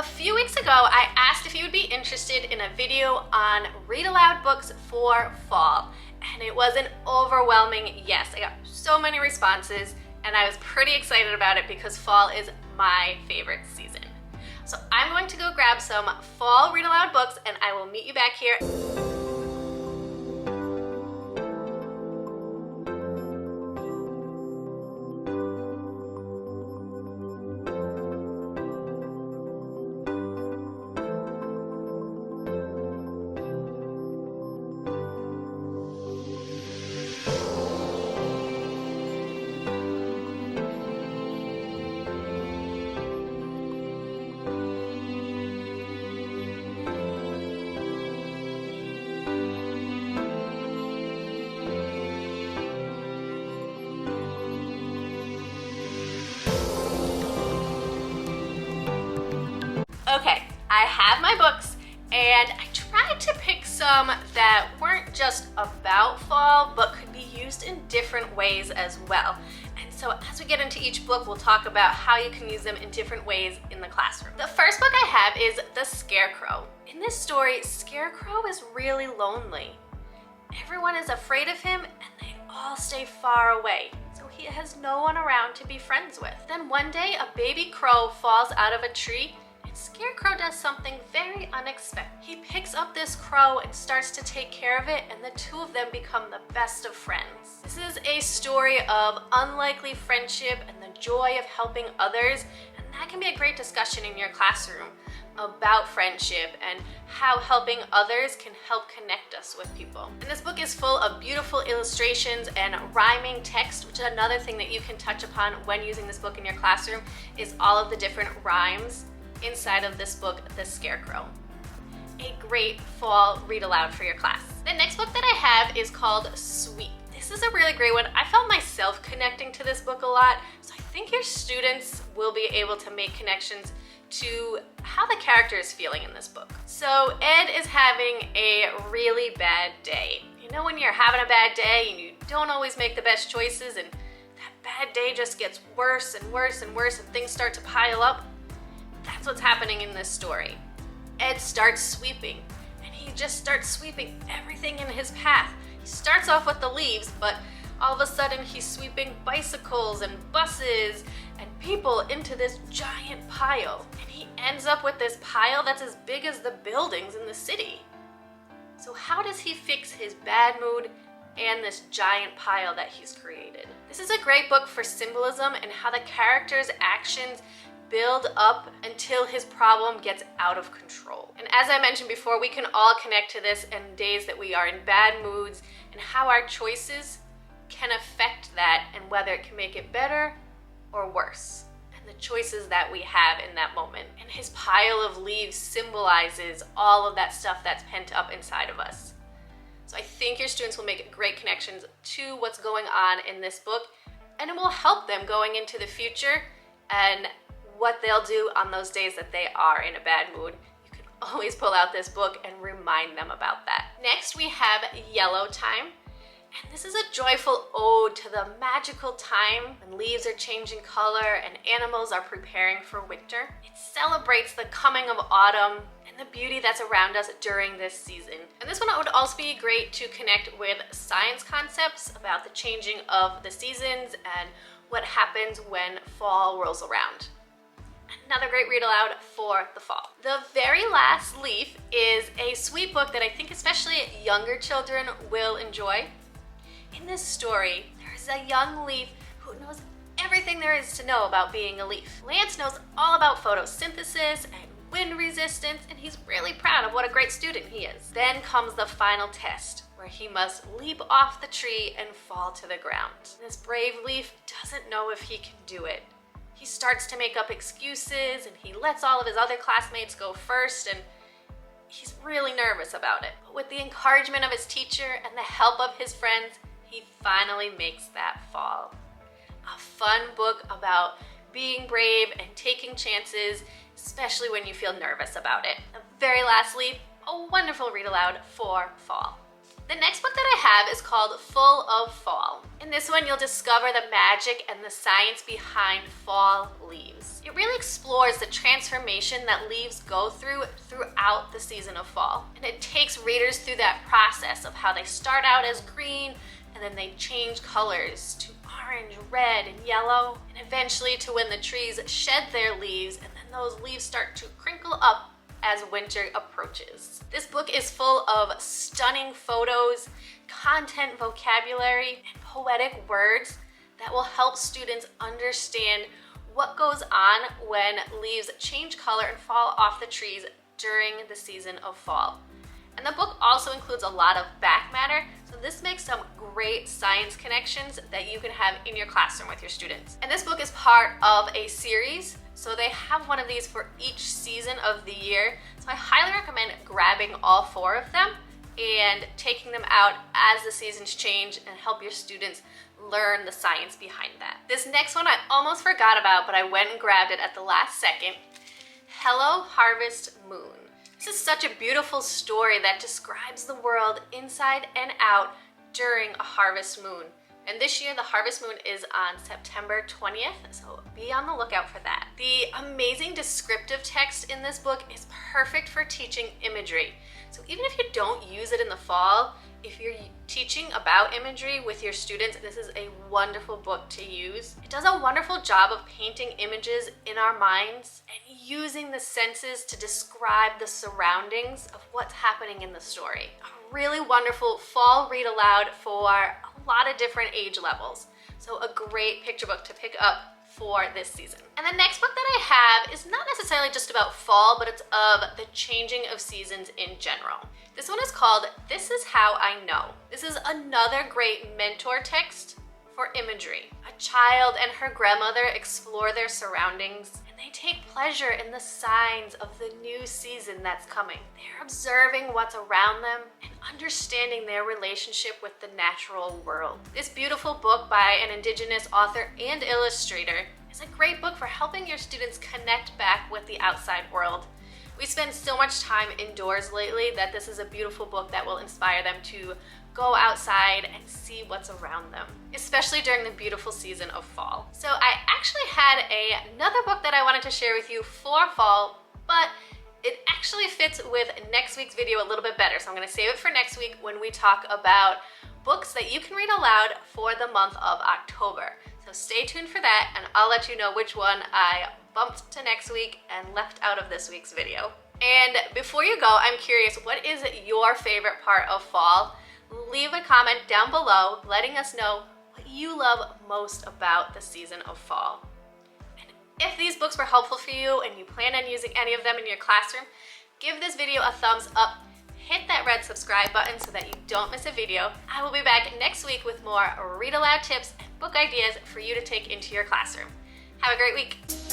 A few weeks ago, I asked if you would be interested in a video on read aloud books for fall, and it was an overwhelming yes. I got so many responses, and I was pretty excited about it because fall is my favorite season. So I'm going to go grab some fall read aloud books, and I will meet you back here. Okay, I have my books, and I tried to pick some that weren't just about fall, but could be used in different ways as well. And so as we get into each book, we'll talk about how you can use them in different ways in the classroom. The first book I have is The Scarecrow. In this story, Scarecrow is really lonely. Everyone is afraid of him, and they all stay far away. So he has no one around to be friends with. Then one day, a baby crow falls out of a tree, and Scarecrow does something very unexpected. He picks up this crow and starts to take care of it, and the two of them become the best of friends. This is a story of unlikely friendship and the joy of helping others, and that can be a great discussion in your classroom about friendship and how helping others can help connect us with people. And this book is full of beautiful illustrations and rhyming text, which is another thing that you can touch upon when using this book in your classroom, is all of the different rhymes inside of this book, The Scarecrow. A great fall read aloud for your class. The next book that I have is called Sweep. This is a really great one. I found myself connecting to this book a lot, so I think your students will be able to make connections to how the character is feeling in this book. So Ed is having a really bad day. You know when you're having a bad day and you don't always make the best choices, and that bad day just gets worse and worse and worse and things start to pile up? That's what's happening in this story. Ed starts sweeping, and he just starts sweeping everything in his path. He starts off with the leaves, but all of a sudden he's sweeping bicycles and buses and people into this giant pile. And he ends up with this pile that's as big as the buildings in the city. So how does he fix his bad mood and this giant pile that he's created? This is a great book for symbolism and how the character's actions build up until his problem gets out of control. And as I mentioned before, we can all connect to this in days that we are in bad moods and how our choices can affect that and whether it can make it better or worse. And the choices that we have in that moment. And his pile of leaves symbolizes all of that stuff that's pent up inside of us. So I think your students will make great connections to what's going on in this book, and it will help them going into the future and what they'll do on those days that they are in a bad mood. You can always pull out this book and remind them about that. Next, we have Yellow Time. And this is a joyful ode to the magical time when leaves are changing color and animals are preparing for winter. It celebrates the coming of autumn and the beauty that's around us during this season. And this one would also be great to connect with science concepts about the changing of the seasons and what happens when fall rolls around. Another great read aloud for the fall. The very last leaf is a sweet book that I think especially younger children will enjoy. In this story, there's a young leaf who knows everything there is to know about being a leaf. Lance knows all about photosynthesis and wind resistance, and he's really proud of what a great student he is. Then comes the final test, where he must leap off the tree and fall to the ground. This brave leaf doesn't know if he can do it. He starts to make up excuses, and he lets all of his other classmates go first, and he's really nervous about it. But with the encouragement of his teacher and the help of his friends, he finally makes that fall. A fun book about being brave and taking chances, especially when you feel nervous about it. The very last leaf, a wonderful read aloud for fall. The next book that I have is called Full of Fall. In this one, you'll discover the magic and the science behind fall leaves. It really explores the transformation that leaves go through throughout the season of fall. And it takes readers through that process of how they start out as green and then they change colors to orange, red, and yellow, and eventually to when the trees shed their leaves and then those leaves start to crinkle up as winter approaches. This book is full of stunning photos, content vocabulary, and poetic words that will help students understand what goes on when leaves change color and fall off the trees during the season of fall. And the book also includes a lot of back matter, so this makes some great science connections that you can have in your classroom with your students. And this book is part of a series, so they have one of these for each season of the year. So I highly recommend grabbing all 4 of them and taking them out as the seasons change and help your students learn the science behind that. This next one I almost forgot about, but I went and grabbed it at the last second. Hello Harvest Moon. This is such a beautiful story that describes the world inside and out during a harvest moon. And this year, the harvest moon is on September 20th, so be on the lookout for that. The amazing descriptive text in this book is perfect for teaching imagery. So even if you don't use it in the fall, if you're teaching about imagery with your students, this is a wonderful book to use. It does a wonderful job of painting images in our minds and using the senses to describe the surroundings of what's happening in the story. A really wonderful fall read aloud for a lot of different age levels. So a great picture book to pick up for this season. And the next book that I have is not necessarily just about fall, but it's of the changing of seasons in general. This one is called This Is How I Know. This is another great mentor text for imagery. A child and her grandmother explore their surroundings and they take pleasure in the signs of the new season that's coming. They're observing what's around them and understanding their relationship with the natural world. This beautiful book by an Indigenous author and illustrator is a great book for helping your students connect back with the outside world. We spend so much time indoors lately that this is a beautiful book that will inspire them to go outside and see what's around them, especially during the beautiful season of fall. So I actually had another book that I wanted to share with you for fall, but it actually fits with next week's video a little bit better. So I'm gonna save it for next week when we talk about books that you can read aloud for the month of October. So stay tuned for that and I'll let you know which one I bumped to next week and left out of this week's video. And before you go, I'm curious, what is your favorite part of fall? Leave a comment down below letting us know what you love most about the season of fall. And if these books were helpful for you and you plan on using any of them in your classroom, give this video a thumbs up, hit that red subscribe button so that you don't miss a video. I will be back next week with more read aloud tips and book ideas for you to take into your classroom. Have a great week.